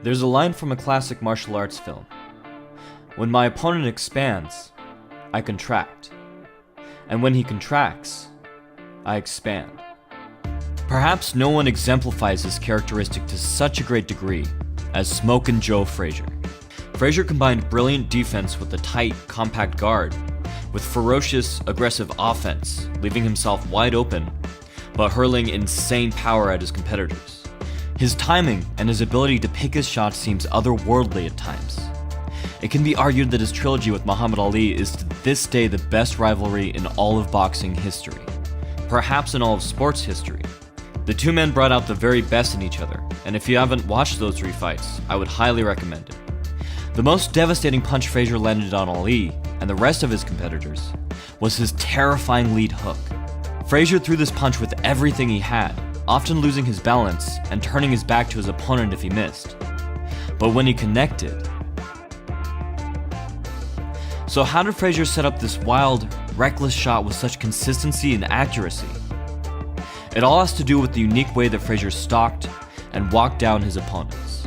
There's a line from a classic martial arts film. When my opponent expands, I contract. And when he contracts, I expand. Perhaps no one exemplifies this characteristic to such a great degree as Smokin Joe Frazier. Frazier combined brilliant defense with a tight, compact guard, with ferocious, aggressive offense, leaving himself wide open, but hurling insane power at his competitors. His timing and his ability to pick his shots seems otherworldly at times. It can be argued that his trilogy with Muhammad Ali is to this day the best rivalry in all of boxing history, perhaps in all of sports history. The two men brought out the very best in each other, and if you haven't watched those three fights, I would highly recommend it. The most devastating punch Frazier landed on Ali, and the rest of his competitors, was his terrifying lead hook. Frazier threw this punch with everything he had, often losing his balance and turning his back to his opponent if he missed. But when he connected... So how did Frazier set up this wild, reckless shot with such consistency and accuracy? It all has to do with the unique way that Frazier stalked and walked down his opponents.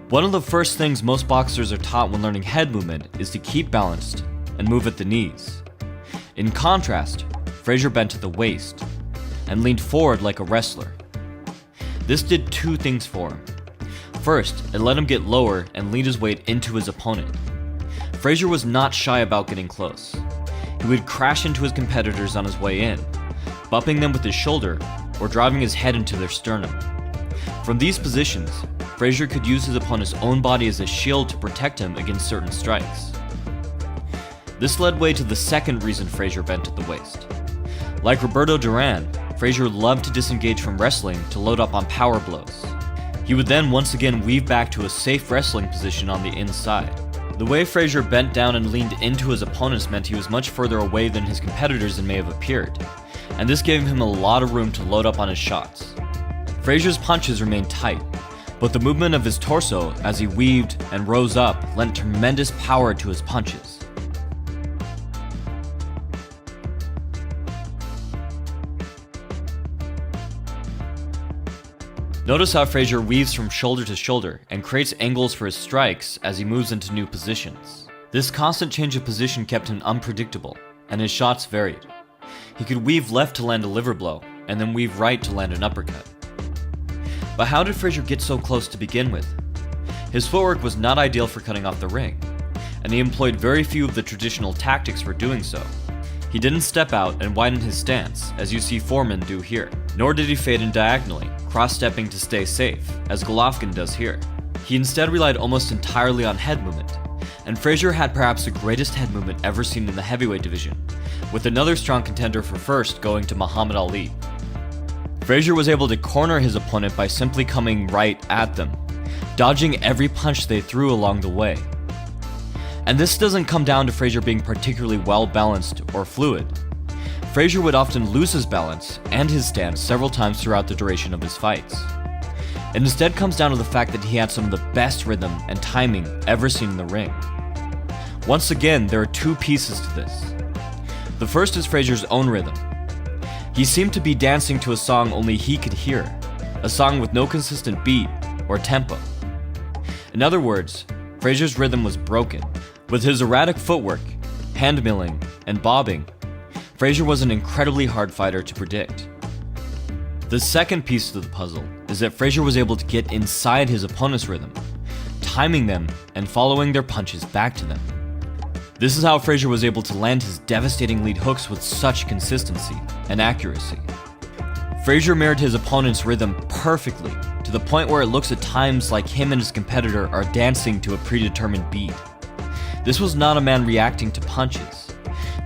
One of the first things most boxers are taught when learning head movement is to keep balanced and move at the knees. In contrast, Frazier bent at the waist and leaned forward like a wrestler. This did two things for him. First, it let him get lower and lean his weight into his opponent. Frazier was not shy about getting close. He would crash into his competitors on his way in, bumping them with his shoulder or driving his head into their sternum. From these positions, Frazier could use his opponent's own body as a shield to protect him against certain strikes. This led way to the second reason Frazier bent at the waist. Like Roberto Duran, Frazier loved to disengage from wrestling to load up on power blows. He would then once again weave back to a safe wrestling position on the inside. The way Frazier bent down and leaned into his opponents meant he was much further away than his competitors and may have appeared, and this gave him a lot of room to load up on his shots. Frazier's punches remained tight, but the movement of his torso as he weaved and rose up lent tremendous power to his punches. Notice how Frazier weaves from shoulder to shoulder and creates angles for his strikes as he moves into new positions. This constant change of position kept him unpredictable, and his shots varied. He could weave left to land a liver blow, and then weave right to land an uppercut. But how did Frazier get so close to begin with? His footwork was not ideal for cutting off the ring, and he employed very few of the traditional tactics for doing so. He didn't step out and widen his stance, as you see Foreman do here, nor did he fade in diagonally, cross-stepping to stay safe, as Golovkin does here. He instead relied almost entirely on head movement, and Frazier had perhaps the greatest head movement ever seen in the heavyweight division, with another strong contender for first going to Muhammad Ali. Frazier was able to corner his opponent by simply coming right at them, dodging every punch they threw along the way. And this doesn't come down to Frazier being particularly well-balanced or fluid. Frazier would often lose his balance and his stance several times throughout the duration of his fights. It instead comes down to the fact that he had some of the best rhythm and timing ever seen in the ring. Once again, there are two pieces to this. The first is Frazier's own rhythm. He seemed to be dancing to a song only he could hear, a song with no consistent beat or tempo. In other words, Frazier's rhythm was broken. With his erratic footwork, hand milling, and bobbing, Frazier was an incredibly hard fighter to predict. The second piece to the puzzle is that Frazier was able to get inside his opponent's rhythm, timing them and following their punches back to them. This is how Frazier was able to land his devastating lead hooks with such consistency and accuracy. Frazier mirrored his opponent's rhythm perfectly, to the point where it looks at times like him and his competitor are dancing to a predetermined beat. This was not a man reacting to punches.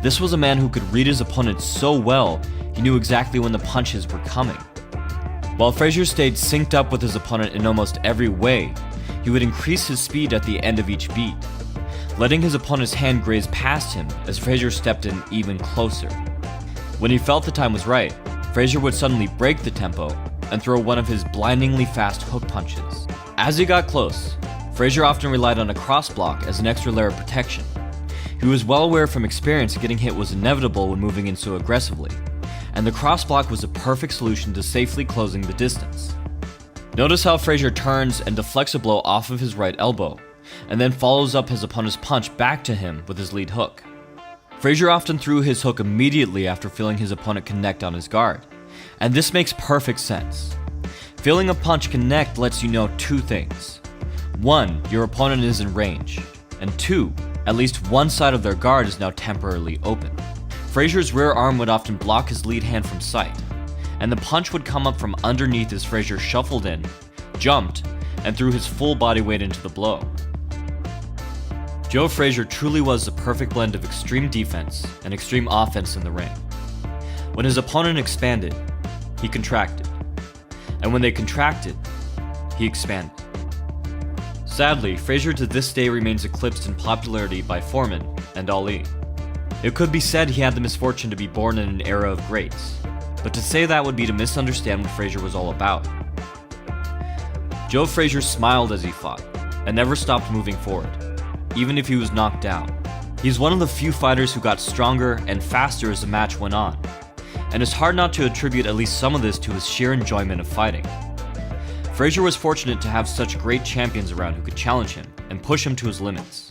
This was a man who could read his opponent so well, he knew exactly when the punches were coming. While Frazier stayed synced up with his opponent in almost every way, he would increase his speed at the end of each beat, letting his opponent's hand graze past him as Frazier stepped in even closer. When he felt the time was right, Frazier would suddenly break the tempo and throw one of his blindingly fast hook punches. As he got close, Frazier often relied on a cross block as an extra layer of protection. He was well aware from experience that getting hit was inevitable when moving in so aggressively, and the cross block was a perfect solution to safely closing the distance. Notice how Frazier turns and deflects a blow off of his right elbow, and then follows up his opponent's punch back to him with his lead hook. Frazier often threw his hook immediately after feeling his opponent connect on his guard, and this makes perfect sense. Feeling a punch connect lets you know two things. One, your opponent is in range, and two, at least one side of their guard is now temporarily open. Frazier's rear arm would often block his lead hand from sight, and the punch would come up from underneath as Frazier shuffled in, jumped, and threw his full body weight into the blow. Joe Frazier truly was the perfect blend of extreme defense and extreme offense in the ring. When his opponent expanded, he contracted, and when they contracted, he expanded. Sadly, Frazier to this day remains eclipsed in popularity by Foreman and Ali. It could be said he had the misfortune to be born in an era of greats, but to say that would be to misunderstand what Frazier was all about. Joe Frazier smiled as he fought, and never stopped moving forward, even if he was knocked down. He's one of the few fighters who got stronger and faster as the match went on, and it's hard not to attribute at least some of this to his sheer enjoyment of fighting. Frazier was fortunate to have such great champions around who could challenge him and push him to his limits,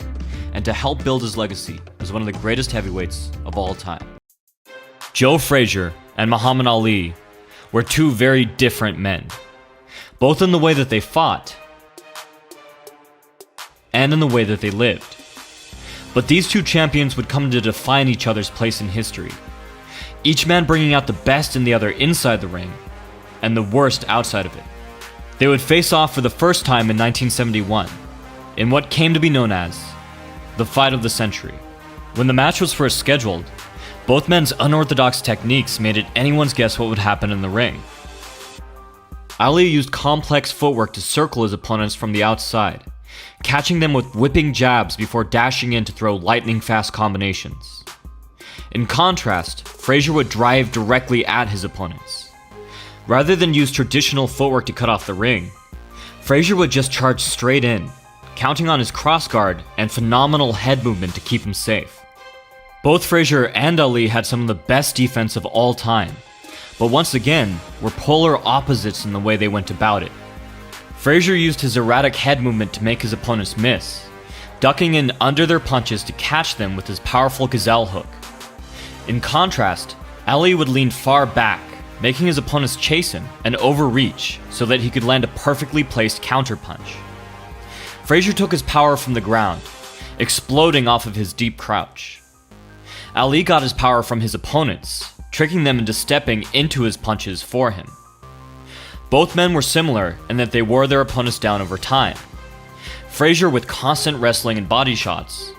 and to help build his legacy as one of the greatest heavyweights of all time. Joe Frazier and Muhammad Ali were two very different men, both in the way that they fought and in the way that they lived. But these two champions would come to define each other's place in history, each man bringing out the best in the other inside the ring and the worst outside of it. They would face off for the first time in 1971 in what came to be known as the fight of the century. When the match was first scheduled, both men's unorthodox techniques made it anyone's guess what would happen in the ring. Ali used complex footwork to circle his opponents from the outside, catching them with whipping jabs before dashing in to throw lightning-fast combinations. In contrast, Frazier would drive directly at his opponents. Rather than use traditional footwork to cut off the ring, Frazier would just charge straight in, counting on his crossguard and phenomenal head movement to keep him safe. Both Frazier and Ali had some of the best defense of all time, but once again, were polar opposites in the way they went about it. Frazier used his erratic head movement to make his opponents miss, ducking in under their punches to catch them with his powerful gazelle hook. In contrast, Ali would lean far back, making his opponents chase him and overreach so that he could land a perfectly placed counterpunch. Frazier took his power from the ground, exploding off of his deep crouch. Ali got his power from his opponents, tricking them into stepping into his punches for him. Both men were similar in that they wore their opponents down over time. Frazier with constant wrestling and body shots,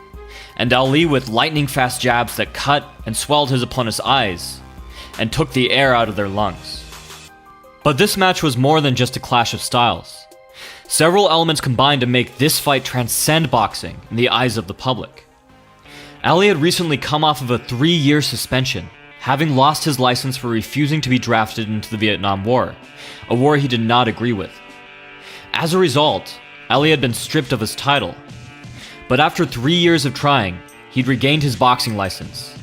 and Ali with lightning-fast jabs that cut and swelled his opponent's eyes and took the air out of their lungs. But this match was more than just a clash of styles. Several elements combined to make this fight transcend boxing in the eyes of the public. Ali had recently come off of a 3-year suspension, having lost his license for refusing to be drafted into the Vietnam War, a war he did not agree with. As a result, Ali had been stripped of his title. But after 3 years of trying, he'd regained his boxing license,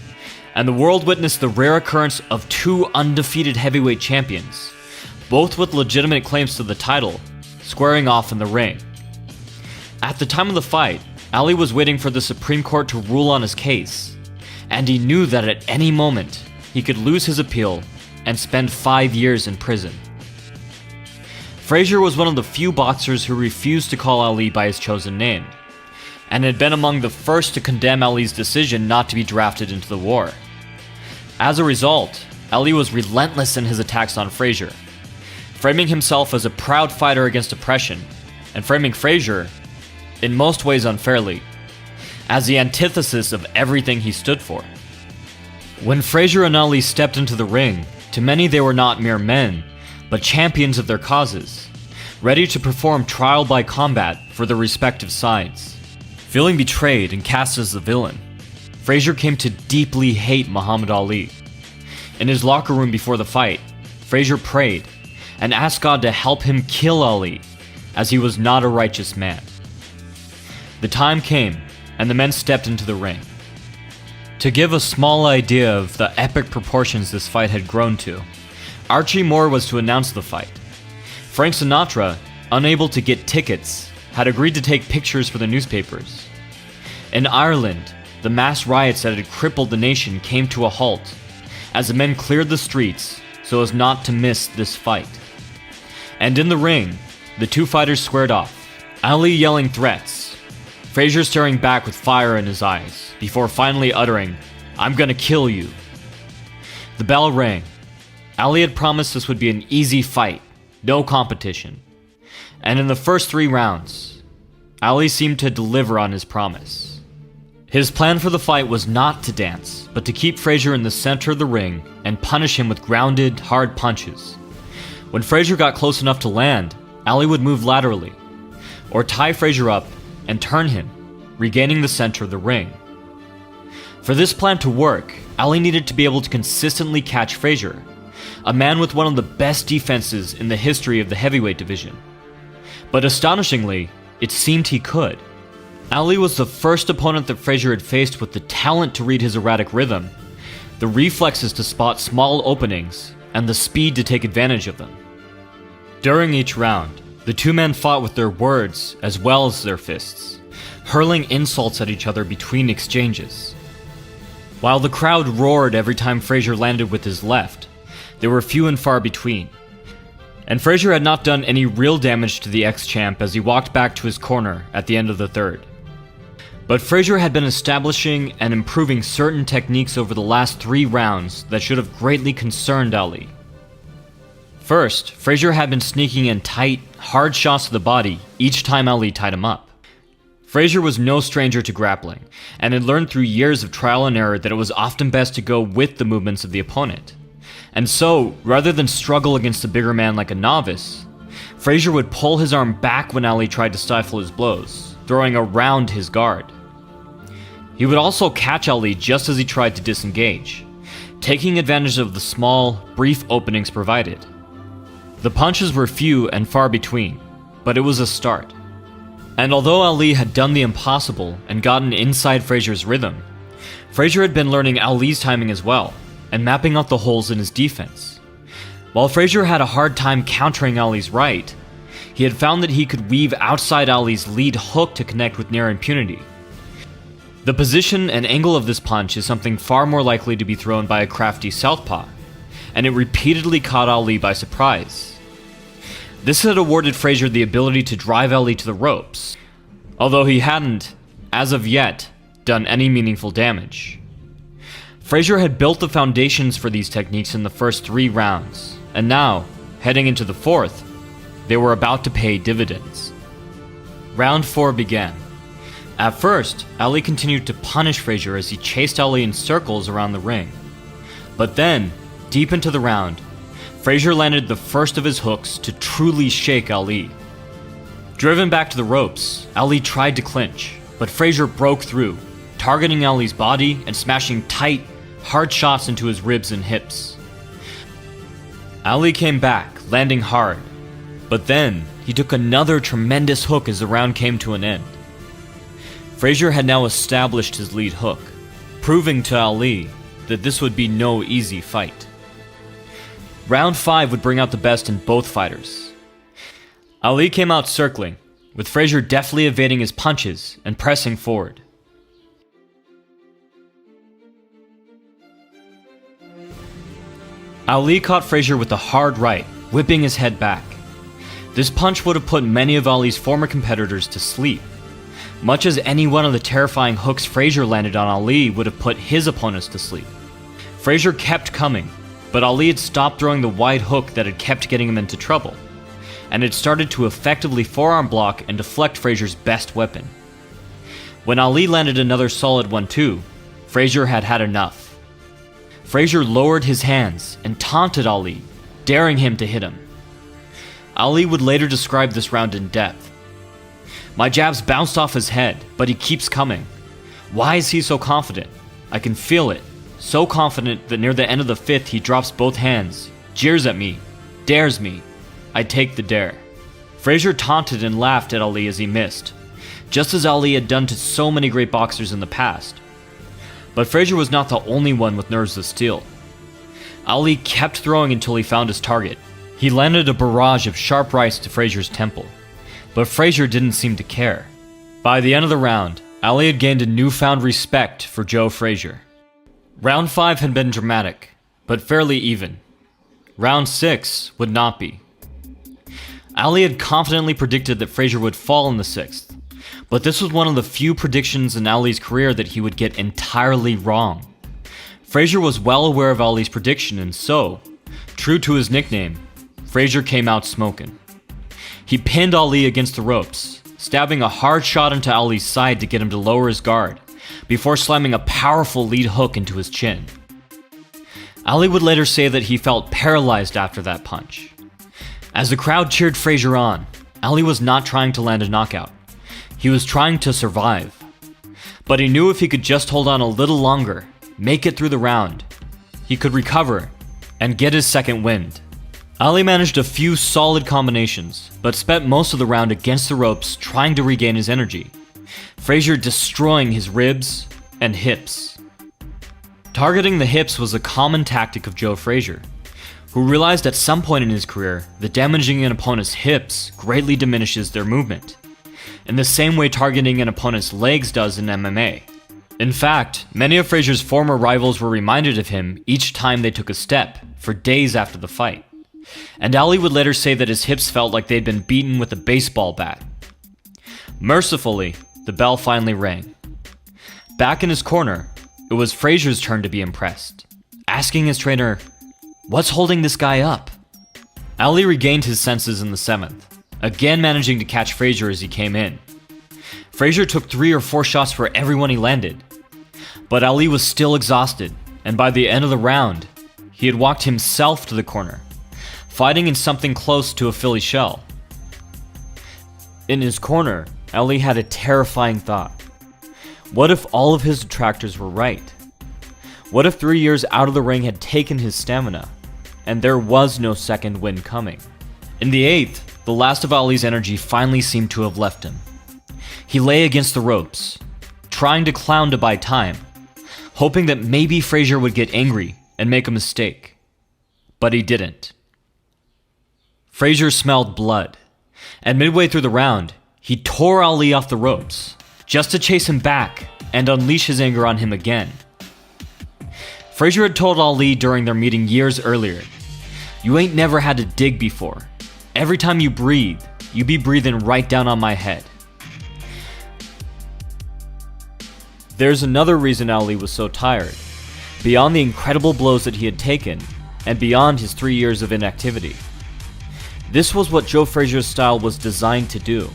and the world witnessed the rare occurrence of two undefeated heavyweight champions, both with legitimate claims to the title, squaring off in the ring. At the time of the fight, Ali was waiting for the Supreme Court to rule on his case, and he knew that at any moment he could lose his appeal and spend 5 years in prison. Frazier was one of the few boxers who refused to call Ali by his chosen name, and had been among the first to condemn Ali's decision not to be drafted into the war. As a result, Ali was relentless in his attacks on Frazier, framing himself as a proud fighter against oppression, and framing Frazier, in most ways unfairly, as the antithesis of everything he stood for. When Frazier and Ali stepped into the ring, to many they were not mere men, but champions of their causes, ready to perform trial by combat for their respective sides. Feeling betrayed and cast as the villain, Frazier came to deeply hate Muhammad Ali. In his locker room before the fight, Frazier prayed and asked God to help him kill Ali, as he was not a righteous man. The time came, and the men stepped into the ring. To give a small idea of the epic proportions this fight had grown to, Archie Moore was to announce the fight. Frank Sinatra, unable to get tickets, had agreed to take pictures for the newspapers. In Ireland, the mass riots that had crippled the nation came to a halt as the men cleared the streets so as not to miss this fight. And in the ring, the two fighters squared off, Ali yelling threats, Frazier staring back with fire in his eyes, before finally uttering, "I'm gonna kill you." The bell rang. Ali had promised this would be an easy fight, no competition. And in the first 3 rounds, Ali seemed to deliver on his promise. His plan for the fight was not to dance, but to keep Frazier in the center of the ring and punish him with grounded, hard punches. When Frazier got close enough to land, Ali would move laterally, or tie Frazier up and turn him, regaining the center of the ring. For this plan to work, Ali needed to be able to consistently catch Frazier, a man with one of the best defenses in the history of the heavyweight division. But astonishingly, it seemed he could. Ali was the first opponent that Frazier had faced with the talent to read his erratic rhythm, the reflexes to spot small openings, and the speed to take advantage of them. During each round, the two men fought with their words as well as their fists, hurling insults at each other between exchanges. While the crowd roared every time Frazier landed with his left, they were few and far between. And Frazier had not done any real damage to the ex-champ as he walked back to his corner at the end of the third. But Frazier had been establishing and improving certain techniques over the last 3 rounds that should have greatly concerned Ali. First, Frazier had been sneaking in tight, hard shots to the body each time Ali tied him up. Frazier was no stranger to grappling, and had learned through years of trial and error that it was often best to go with the movements of the opponent. And so, rather than struggle against a bigger man like a novice, Frazier would pull his arm back when Ali tried to stifle his blows, throwing around his guard. He would also catch Ali just as he tried to disengage, taking advantage of the small, brief openings provided. The punches were few and far between, but it was a start. And although Ali had done the impossible and gotten inside Frazier's rhythm, Frazier had been learning Ali's timing as well, and mapping out the holes in his defense. While Frazier had a hard time countering Ali's right, he had found that he could weave outside Ali's lead hook to connect with near impunity. The position and angle of this punch is something far more likely to be thrown by a crafty southpaw, and it repeatedly caught Ali by surprise. This had awarded Frazier the ability to drive Ali to the ropes, although he hadn't, as of yet, done any meaningful damage. Frazier had built the foundations for these techniques in the first 3 rounds, and now, heading into the 4th, they were about to pay dividends. Round 4 began. At first, Ali continued to punish Frazier as he chased Ali in circles around the ring. But then, deep into the round, Frazier landed the first of his hooks to truly shake Ali. Driven back to the ropes, Ali tried to clinch, but Frazier broke through, targeting Ali's body and smashing tight, hard shots into his ribs and hips. Ali came back, landing hard, but then he took another tremendous hook as the round came to an end. Frazier had now established his lead hook, proving to Ali that this would be no easy fight. Round 5 would bring out the best in both fighters. Ali came out circling, with Frazier deftly evading his punches and pressing forward. Ali caught Frazier with a hard right, whipping his head back. This punch would have put many of Ali's former competitors to sleep, much as any one of the terrifying hooks Frazier landed on Ali would have put his opponents to sleep. Frazier kept coming, but Ali had stopped throwing the wide hook that had kept getting him into trouble, and had started to effectively forearm block and deflect Frazier's best weapon. When Ali landed another solid 1-2, Frazier had had enough. Frazier lowered his hands and taunted Ali, daring him to hit him. Ali would later describe this round in depth. "My jabs bounced off his head, but he keeps coming. Why is he so confident? I can feel it. So confident that near the end of the 5th he drops both hands, jeers at me, dares me. I take the dare." Frazier taunted and laughed at Ali as he missed, just as Ali had done to so many great boxers in the past. But Frazier was not the only one with nerves of steel. Ali kept throwing until he found his target, He landed a barrage of sharp rights to Frazier's temple, but Frazier didn't seem to care. By the end of the round, Ali had gained a newfound respect for Joe Frazier. Round 5 had been dramatic, but fairly even. Round 6 would not be. Ali had confidently predicted that Frazier would fall in the 6th, but this was one of the few predictions in Ali's career that he would get entirely wrong. Frazier was well aware of Ali's prediction, and so, true to his nickname, Frazier came out smoking. He pinned Ali against the ropes, stabbing a hard shot into Ali's side to get him to lower his guard, before slamming a powerful lead hook into his chin. Ali would later say that he felt paralyzed after that punch. As the crowd cheered Frazier on, Ali was not trying to land a knockout. He was trying to survive. But he knew if he could just hold on a little longer, make it through the round, he could recover and get his second wind. Ali managed a few solid combinations, but spent most of the round against the ropes trying to regain his energy, Frazier destroying his ribs and hips. Targeting the hips was a common tactic of Joe Frazier, who realized at some point in his career that damaging an opponent's hips greatly diminishes their movement, in the same way targeting an opponent's legs does in MMA. In fact, many of Frazier's former rivals were reminded of him each time they took a step, for days after the fight. And Ali would later say that his hips felt like they'd been beaten with a baseball bat. Mercifully, the bell finally rang. Back in his corner, it was Frazier's turn to be impressed, asking his trainer, "What's holding this guy up?" Ali regained his senses in the 7th, again managing to catch Frazier as he came in. Frazier took 3 or 4 shots for everyone he landed, but Ali was still exhausted, and by the end of the round, he had walked himself to the corner, fighting in something close to a Philly shell. In his corner, Ali had a terrifying thought. What if all of his detractors were right? What if 3 years out of the ring had taken his stamina, and there was no second win coming? In the 8th, the last of Ali's energy finally seemed to have left him. He lay against the ropes, trying to clown to buy time, hoping that maybe Frazier would get angry and make a mistake. But he didn't. Frazier smelled blood, and midway through the round, he tore Ali off the ropes, just to chase him back and unleash his anger on him again. Frazier had told Ali during their meeting years earlier, "You ain't never had to dig before. Every time you breathe, you be breathing right down on my head." There's another reason Ali was so tired, beyond the incredible blows that he had taken, and beyond his 3 years of inactivity. This was what Joe Frazier's style was designed to do.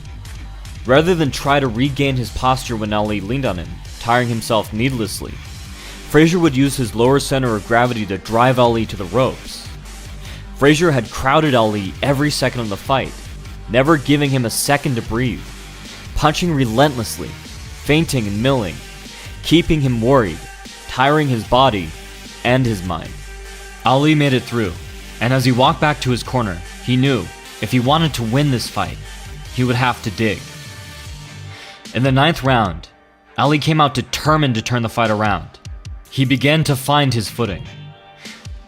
Rather than try to regain his posture when Ali leaned on him, tiring himself needlessly, Frazier would use his lower center of gravity to drive Ali to the ropes. Frazier had crowded Ali every second of the fight, never giving him a second to breathe, punching relentlessly, feinting and milling, keeping him worried, tiring his body and his mind. Ali made it through, and as he walked back to his corner, he knew if he wanted to win this fight, he would have to dig. In the 9th round, Ali came out determined to turn the fight around. He began to find his footing.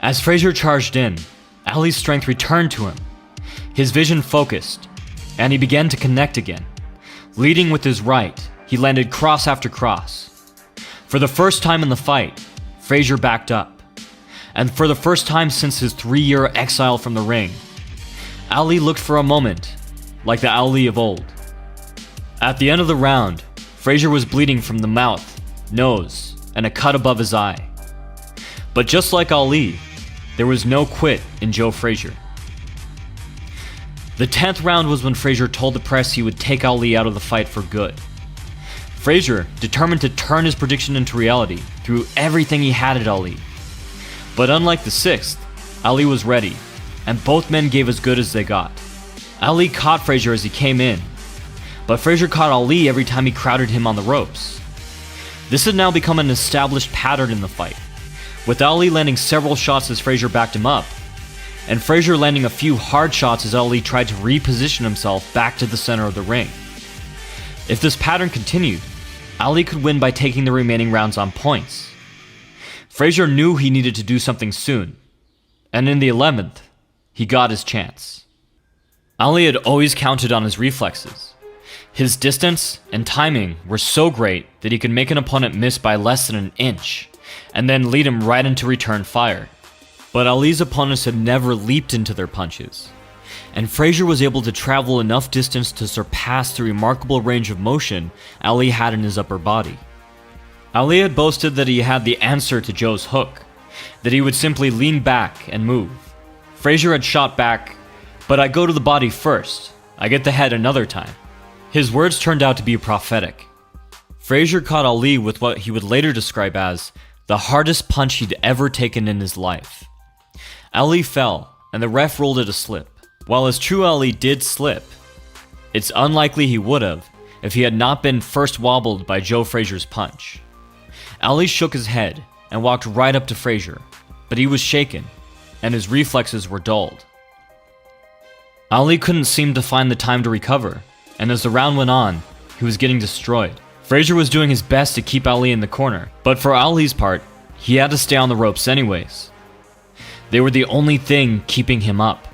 As Frazier charged in, Ali's strength returned to him. His vision focused, and he began to connect again. Leading with his right, he landed cross after cross. For the first time in the fight, Frazier backed up. And for the first time since his 3-year exile from the ring, Ali looked for a moment like the Ali of old. At the end of the round, Frazier was bleeding from the mouth, nose, and a cut above his eye. But just like Ali, there was no quit in Joe Frazier. The 10th round was when Frazier told the press he would take Ali out of the fight for good. Frazier, determined to turn his prediction into reality, threw everything he had at Ali. But unlike the 6th, Ali was ready, and both men gave as good as they got. Ali caught Frazier as he came in, but Frazier caught Ali every time he crowded him on the ropes. This had now become an established pattern in the fight, with Ali landing several shots as Frazier backed him up, and Frazier landing a few hard shots as Ali tried to reposition himself back to the center of the ring. If this pattern continued, Ali could win by taking the remaining rounds on points. Frazier knew he needed to do something soon, and in the 11th, he got his chance. Ali had always counted on his reflexes. His distance and timing were so great that he could make an opponent miss by less than an inch, and then lead him right into return fire. But Ali's opponents had never leaped into their punches, and Frazier was able to travel enough distance to surpass the remarkable range of motion Ali had in his upper body. Ali had boasted that he had the answer to Joe's hook, that he would simply lean back and move. Frazier had shot back, "But I go to the body first. I get the head another time." His words turned out to be prophetic. Frazier caught Ali with what he would later describe as the hardest punch he'd ever taken in his life. Ali fell, and the ref ruled it a slip. While his true Ali did slip, it's unlikely he would have if he had not been first wobbled by Joe Frazier's punch. Ali shook his head and walked right up to Frazier, but he was shaken, and his reflexes were dulled. Ali couldn't seem to find the time to recover, and as the round went on, he was getting destroyed. Frazier was doing his best to keep Ali in the corner, but for Ali's part, he had to stay on the ropes anyways. They were the only thing keeping him up.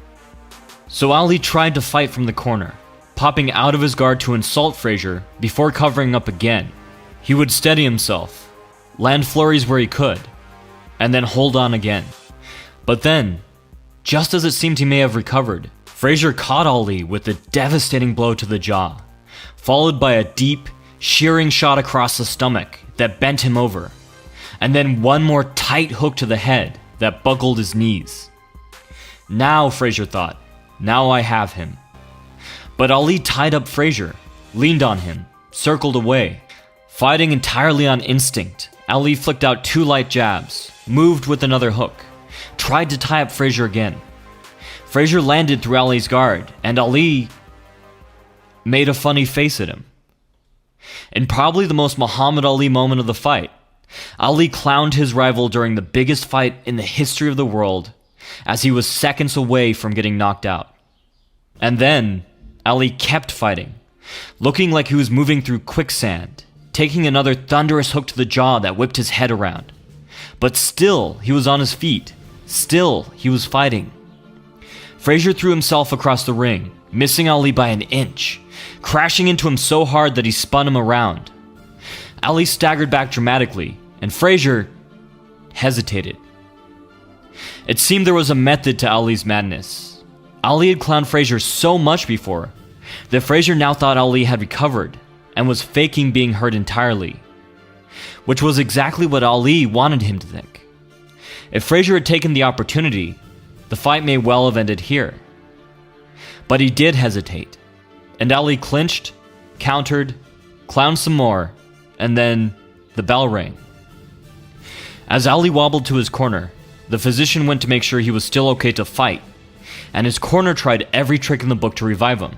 So Ali tried to fight from the corner, popping out of his guard to insult Frazier before covering up again. He would steady himself, land flurries where he could, and then hold on again. But then, just as it seemed he may have recovered, Frazier caught Ali with a devastating blow to the jaw, followed by a deep, shearing shot across the stomach that bent him over, and then one more tight hook to the head that buckled his knees. Now, Frazier thought, now I have him. But Ali tied up Frazier, leaned on him, circled away. Fighting entirely on instinct, Ali flicked out 2 light jabs, moved with another hook, tried to tie up Frazier again. Frazier landed through Ali's guard, and Ali made a funny face at him. In probably the most Muhammad Ali moment of the fight, Ali clowned his rival during the biggest fight in the history of the world, as he was seconds away from getting knocked out. And then, Ali kept fighting, looking like he was moving through quicksand, taking another thunderous hook to the jaw that whipped his head around. But still, he was on his feet. Still, he was fighting. Frazier threw himself across the ring, missing Ali by an inch, crashing into him so hard that he spun him around. Ali staggered back dramatically, and Frazier hesitated. It seemed there was a method to Ali's madness. Ali had clowned Frazier so much before that Frazier now thought Ali had recovered and was faking being hurt entirely, which was exactly what Ali wanted him to think. If Frazier had taken the opportunity, the fight may well have ended here. But he did hesitate, and Ali clinched, countered, clowned some more, and then the bell rang. As Ali wobbled to his corner, the physician went to make sure he was still okay to fight, and his corner tried every trick in the book to revive him.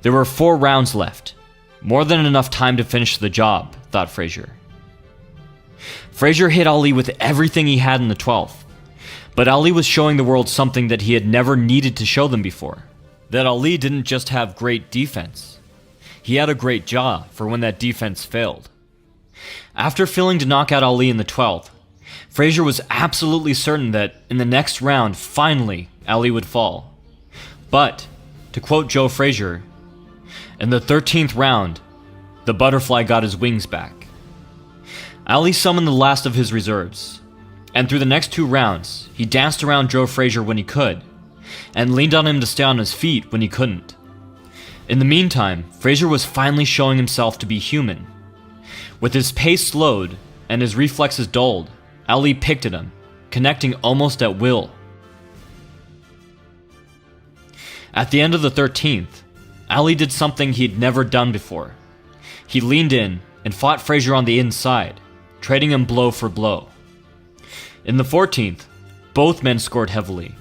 There were 4 rounds left, more than enough time to finish the job, thought Frazier. Frazier hit Ali with everything he had in the 12th, but Ali was showing the world something that he had never needed to show them before. That Ali didn't just have great defense. He had a great jaw for when that defense failed. After failing to knock out Ali in the 12th, Frazier was absolutely certain that in the next round, finally, Ali would fall. But, to quote Joe Frazier, in the 13th round, the butterfly got his wings back. Ali summoned the last of his reserves, and through the next 2 rounds, he danced around Joe Frazier when he could, and leaned on him to stay on his feet when he couldn't. In the meantime, Frazier was finally showing himself to be human. With his pace slowed and his reflexes dulled, Ali picked at him, connecting almost at will. At the end of the 13th, Ali did something he'd never done before. He leaned in and fought Frazier on the inside, trading him blow for blow. In the 14th, both men scored heavily,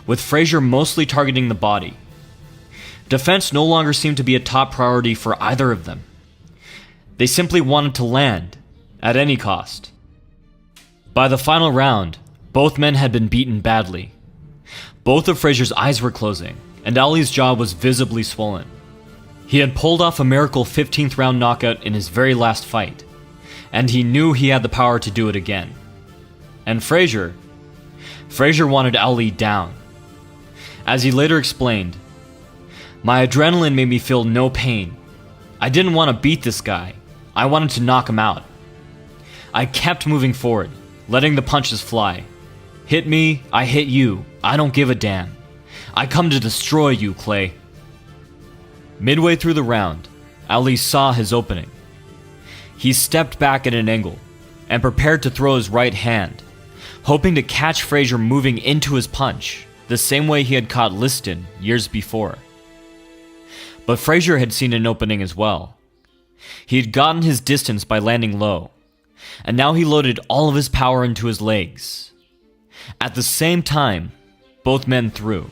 with Frazier mostly targeting the body. Defense no longer seemed to be a top priority for either of them. They simply wanted to land, at any cost. By the final round, both men had been beaten badly. Both of Frazier's eyes were closing, and Ali's jaw was visibly swollen. He had pulled off a miracle 15th round knockout in his very last fight, and he knew he had the power to do it again. And Frazier wanted Ali down. As he later explained, "My adrenaline made me feel no pain. I didn't want to beat this guy. I wanted to knock him out. I kept moving forward, letting the punches fly. Hit me, I hit you. I don't give a damn. I come to destroy you, Clay." Midway through the round, Ali saw his opening. He stepped back at an angle and prepared to throw his right hand, hoping to catch Frazier moving into his punch, the same way he had caught Liston years before. But Frazier had seen an opening as well. He had gotten his distance by landing low, and now he loaded all of his power into his legs. At the same time, both men threw.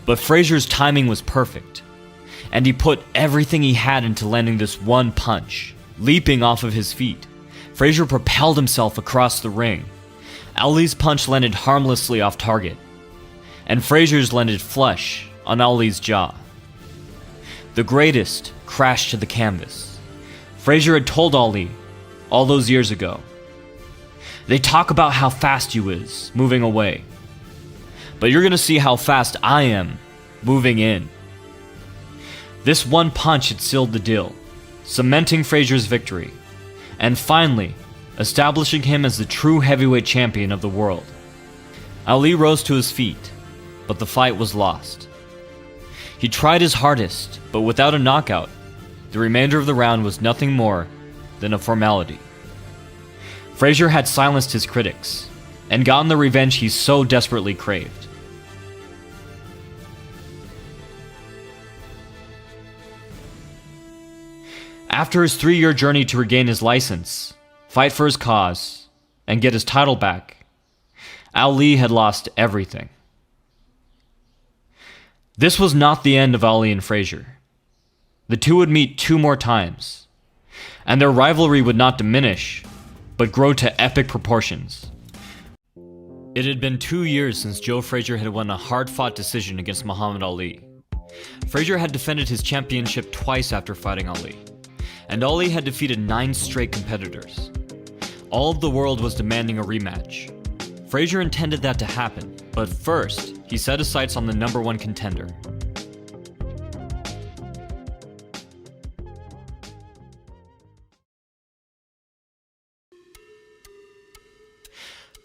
But Frazier's timing was perfect, and he put everything he had into landing this one punch. Leaping off of his feet, Frazier propelled himself across the ring. Ali's punch landed harmlessly off target, and Frazier's landed flush on Ali's jaw. The greatest crashed to the canvas. Frazier had told Ali all those years ago, "They talk about how fast you is moving away, but you're gonna see how fast I am moving in." This one punch had sealed the deal, cementing Frazier's victory, and finally establishing him as the true heavyweight champion of the world. Ali rose to his feet, but the fight was lost. He tried his hardest, but without a knockout, the remainder of the round was nothing more than a formality. Frazier had silenced his critics and gotten the revenge he so desperately craved. After his 3-year journey to regain his license, fight for his cause, and get his title back, Ali had lost everything. This was not the end of Ali and Frazier. The two would meet 2 more times, and their rivalry would not diminish, but grow to epic proportions. It had been 2 years since Joe Frazier had won a hard-fought decision against Muhammad Ali. Frazier had defended his championship twice after fighting Ali, and Ali had defeated 9 straight competitors. All of the world was demanding a rematch. Frazier intended that to happen, but first, he set his sights on the #1 contender.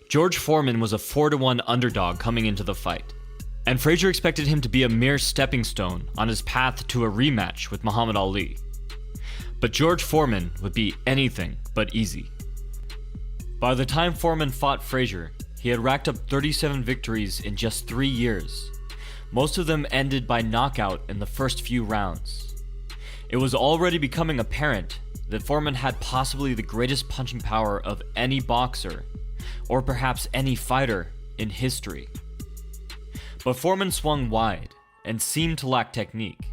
George Foreman was a 4-1 underdog coming into the fight, and Frazier expected him to be a mere stepping stone on his path to a rematch with Muhammad Ali. But George Foreman would be anything but easy. By the time Foreman fought Frazier, he had racked up 37 victories in just 3 years. Most of them ended by knockout in the first few rounds. It was already becoming apparent that Foreman had possibly the greatest punching power of any boxer, or perhaps any fighter, in history. But Foreman swung wide and seemed to lack technique.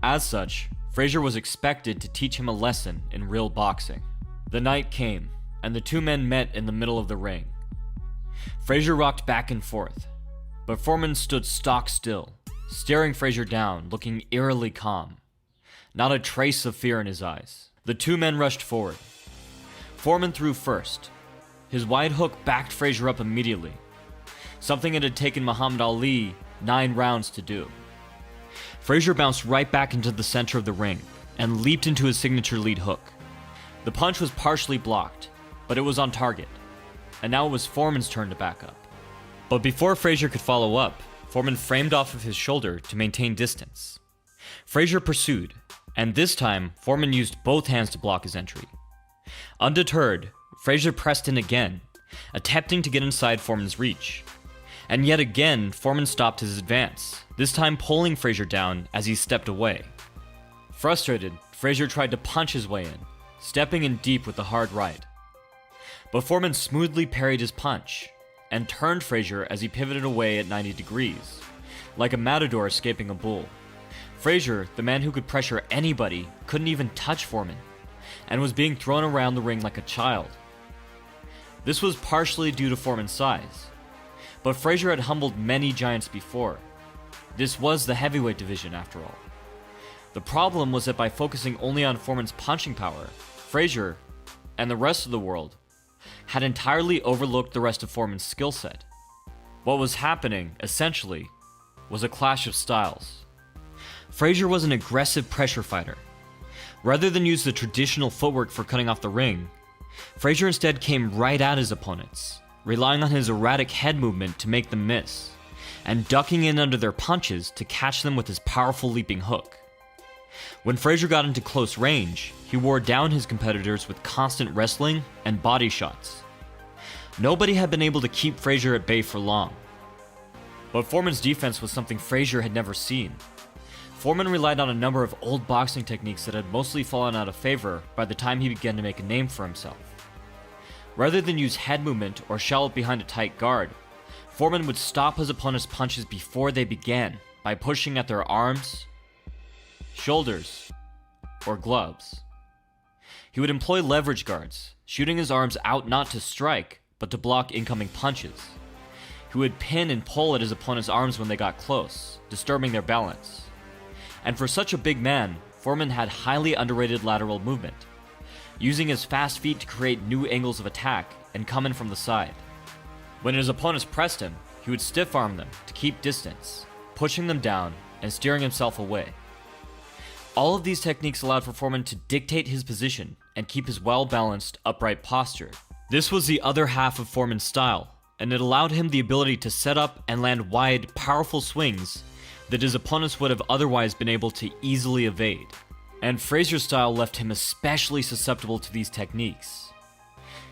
As such, Frazier was expected to teach him a lesson in real boxing. The night came, and the 2 men met in the middle of the ring. Frazier rocked back and forth, but Foreman stood stock still, staring Frazier down, looking eerily calm. Not a trace of fear in his eyes. The 2 men rushed forward. Foreman threw first. His wide hook backed Frazier up immediately, something it had taken Muhammad Ali 9 rounds to do. Frazier bounced right back into the center of the ring and leaped into his signature lead hook. The punch was partially blocked, but it was on target, and now it was Foreman's turn to back up. But before Frazier could follow up, Foreman framed off of his shoulder to maintain distance. Frazier pursued, and this time Foreman used both hands to block his entry. Undeterred, Frazier pressed in again, attempting to get inside Foreman's reach. And yet again, Foreman stopped his advance, this time pulling Frazier down as he stepped away. Frustrated, Frazier tried to punch his way in, stepping in deep with the hard right. But Foreman smoothly parried his punch, and turned Frazier as he pivoted away at 90 degrees, like a matador escaping a bull. Frazier, the man who could pressure anybody, couldn't even touch Foreman, and was being thrown around the ring like a child. This was partially due to Foreman's size, but Frazier had humbled many giants before. This was the heavyweight division after all. The problem was that by focusing only on Foreman's punching power, Frazier, and the rest of the world, had entirely overlooked the rest of Foreman's skill set. What was happening, essentially, was a clash of styles. Frazier was an aggressive pressure fighter. Rather than use the traditional footwork for cutting off the ring, Frazier instead came right at his opponents, relying on his erratic head movement to make them miss, and ducking in under their punches to catch them with his powerful leaping hook. When Frazier got into close range, he wore down his competitors with constant wrestling and body shots. Nobody had been able to keep Frazier at bay for long. But Foreman's defense was something Frazier had never seen. Foreman relied on a number of old boxing techniques that had mostly fallen out of favor by the time he began to make a name for himself. Rather than use head movement or shallop behind a tight guard, Foreman would stop his opponent's punches before they began by pushing at their arms, shoulders, or gloves. He would employ leverage guards, shooting his arms out not to strike, but to block incoming punches. He would pin and pull at his opponent's arms when they got close, disturbing their balance. And for such a big man, Foreman had highly underrated lateral movement, using his fast feet to create new angles of attack and come in from the side. When his opponents pressed him, he would stiff arm them to keep distance, pushing them down and steering himself away. All of these techniques allowed for Foreman to dictate his position and keep his well-balanced, upright posture. This was the other half of Foreman's style, and it allowed him the ability to set up and land wide, powerful swings that his opponents would have otherwise been able to easily evade. And Frazier's style left him especially susceptible to these techniques.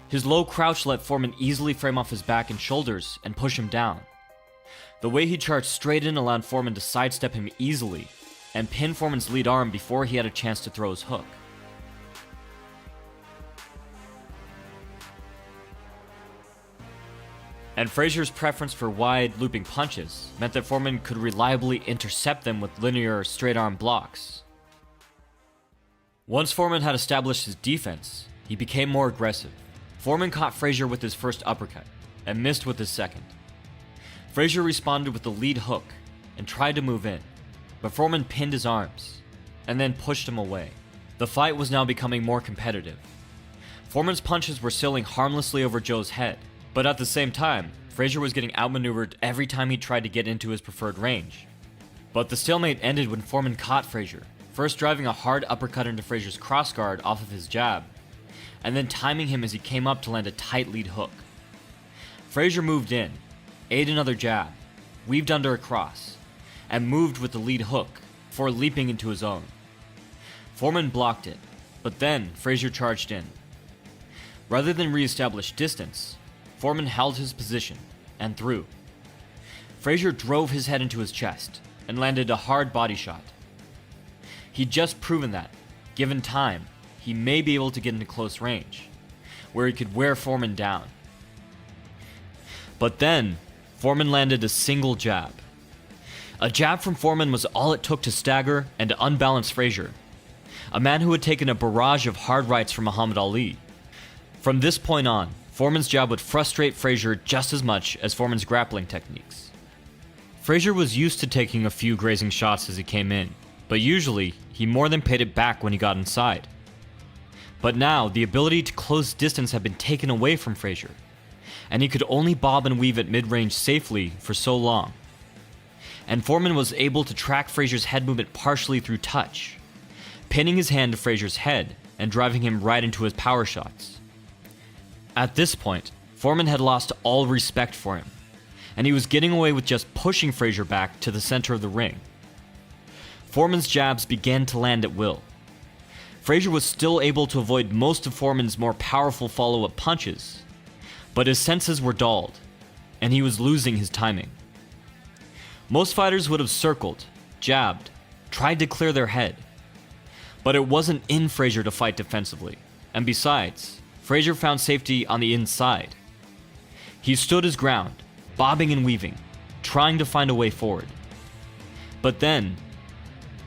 His low crouch let Foreman easily frame off his back and shoulders and push him down. The way he charged straight in allowed Foreman to sidestep him easily and pin Foreman's lead arm before he had a chance to throw his hook. And Frazier's preference for wide, looping punches meant that Foreman could reliably intercept them with linear, straight-arm blocks. Once Foreman had established his defense, he became more aggressive. Foreman caught Frazier with his first uppercut, and missed with his second. Frazier responded with the lead hook, and tried to move in, but Foreman pinned his arms, and then pushed him away. The fight was now becoming more competitive. Foreman's punches were sailing harmlessly over Joe's head, but at the same time, Frazier was getting outmaneuvered every time he tried to get into his preferred range. But the stalemate ended when Foreman caught Frazier, first driving a hard uppercut into Frazier's crossguard off of his jab, and then timing him as he came up to land a tight lead hook. Frazier moved in, ate another jab, weaved under a cross, and moved with the lead hook before leaping into his own. Foreman blocked it, but then Frazier charged in. Rather than re-establish distance, Foreman held his position and threw. Frazier drove his head into his chest and landed a hard body shot. He'd just proven that, given time, he may be able to get into close range, where he could wear Foreman down. But then, Foreman landed a single jab. A jab from Foreman was all it took to stagger and to unbalance Frazier, a man who had taken a barrage of hard rights from Muhammad Ali. From this point on, Foreman's jab would frustrate Frazier just as much as Foreman's grappling techniques. Frazier was used to taking a few grazing shots as he came in, but usually, he more than paid it back when he got inside. But now, the ability to close distance had been taken away from Frazier, and he could only bob and weave at mid-range safely for so long. And Foreman was able to track Frazier's head movement partially through touch, pinning his hand to Frazier's head and driving him right into his power shots. At this point, Foreman had lost all respect for him, and he was getting away with just pushing Frazier back to the center of the ring. Foreman's jabs began to land at will. Frazier was still able to avoid most of Foreman's more powerful follow-up punches, but his senses were dulled, and he was losing his timing. Most fighters would have circled, jabbed, tried to clear their head, but it wasn't in Frazier to fight defensively, and besides, Frazier found safety on the inside. He stood his ground, bobbing and weaving, trying to find a way forward. But then,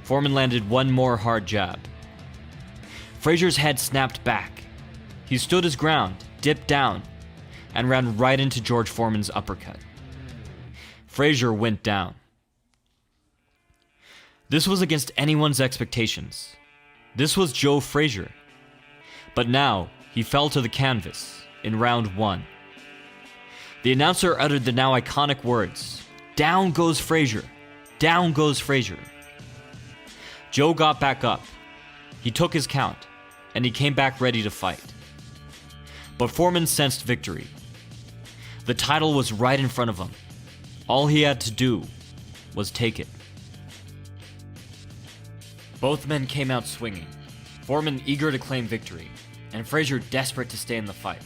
Foreman landed one more hard jab. Frazier's head snapped back. He stood his ground, dipped down, and ran right into George Foreman's uppercut. Frazier went down. This was against anyone's expectations. This was Joe Frazier. But now, he fell to the canvas, in round 1. The announcer uttered the now iconic words, "Down goes Frazier! Down goes Frazier!" Joe got back up. He took his count, and he came back ready to fight. But Foreman sensed victory. The title was right in front of him. All he had to do was take it. Both men came out swinging, Foreman eager to claim victory, and Frazier desperate to stay in the fight.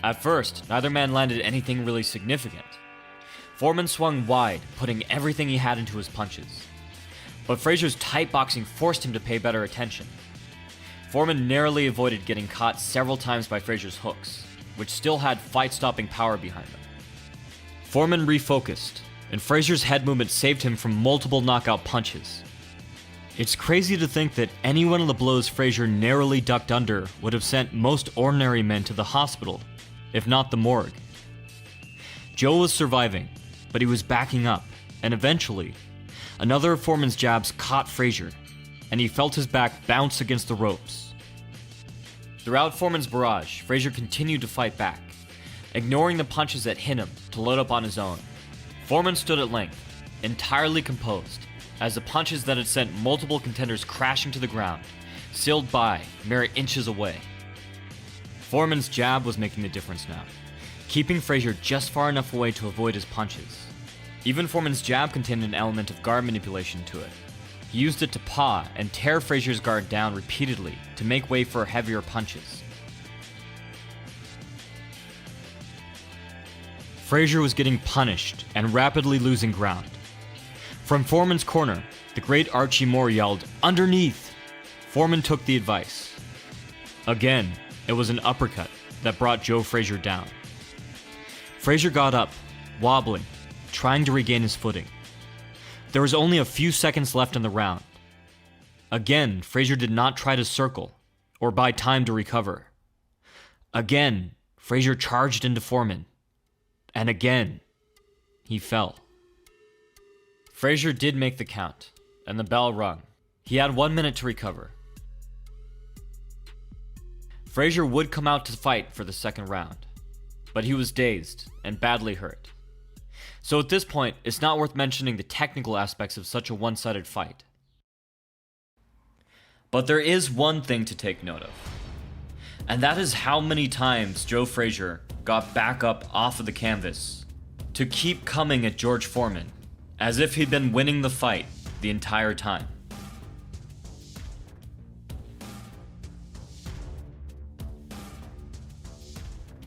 At first, neither man landed anything really significant. Foreman swung wide, putting everything he had into his punches. But Frazier's tight boxing forced him to pay better attention. Foreman narrowly avoided getting caught several times by Frazier's hooks, which still had fight-stopping power behind them. Foreman refocused, and Frazier's head movement saved him from multiple knockout punches. It's crazy to think that any one of the blows Frazier narrowly ducked under would have sent most ordinary men to the hospital, if not the morgue. Joe was surviving, but he was backing up, and eventually, another of Foreman's jabs caught Frazier, and he felt his back bounce against the ropes. Throughout Foreman's barrage, Frazier continued to fight back, ignoring the punches that hit him to load up on his own. Foreman stood at length, entirely composed, as the punches that had sent multiple contenders crashing to the ground sailed by mere inches away. Foreman's jab was making the difference now, keeping Frazier just far enough away to avoid his punches. Even Foreman's jab contained an element of guard manipulation to it. He used it to paw and tear Frazier's guard down repeatedly to make way for heavier punches. Frazier was getting punished and rapidly losing ground. From Foreman's corner, the great Archie Moore yelled, "Underneath!" Foreman took the advice. Again, it was an uppercut that brought Joe Frazier down. Frazier got up, wobbling, trying to regain his footing. There was only a few seconds left in the round. Again, Frazier did not try to circle or buy time to recover. Again, Frazier charged into Foreman. And again, he fell. Frazier did make the count, and the bell rung. He had 1 minute to recover. Frazier would come out to fight for the second round, but he was dazed and badly hurt. So at this point, it's not worth mentioning the technical aspects of such a one-sided fight. But there is one thing to take note of, and that is how many times Joe Frazier got back up off of the canvas to keep coming at George Foreman, as if he'd been winning the fight the entire time.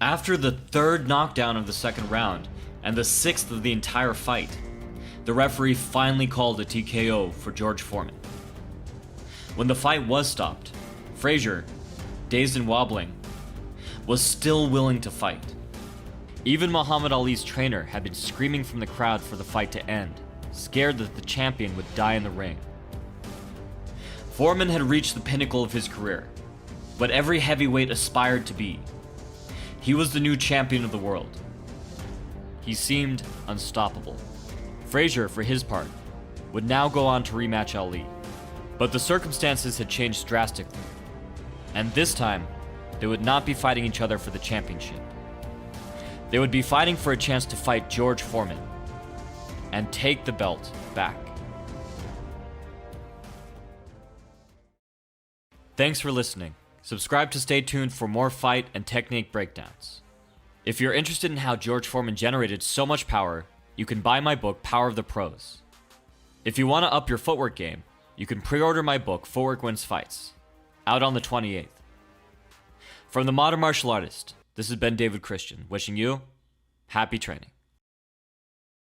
After the third knockdown of the second round, and the sixth of the entire fight, the referee finally called a TKO for George Foreman. When the fight was stopped, Frazier, dazed and wobbling, was still willing to fight. Even Muhammad Ali's trainer had been screaming from the crowd for the fight to end, scared that the champion would die in the ring. Foreman had reached the pinnacle of his career, what every heavyweight aspired to be. He was the new champion of the world. He seemed unstoppable. Frazier, for his part, would now go on to rematch Ali. But the circumstances had changed drastically, and this time, they would not be fighting each other for the championship. They would be fighting for a chance to fight George Foreman and take the belt back. Thanks for listening. Subscribe to stay tuned for more fight and technique breakdowns. If you're interested in how George Foreman generated so much power, you can buy my book, Power of the Pros. If you want to up your footwork game, you can pre-order my book, Footwork Wins Fights, out on the 28th. From the Modern Martial Artist, this has been David Christian, wishing you happy training.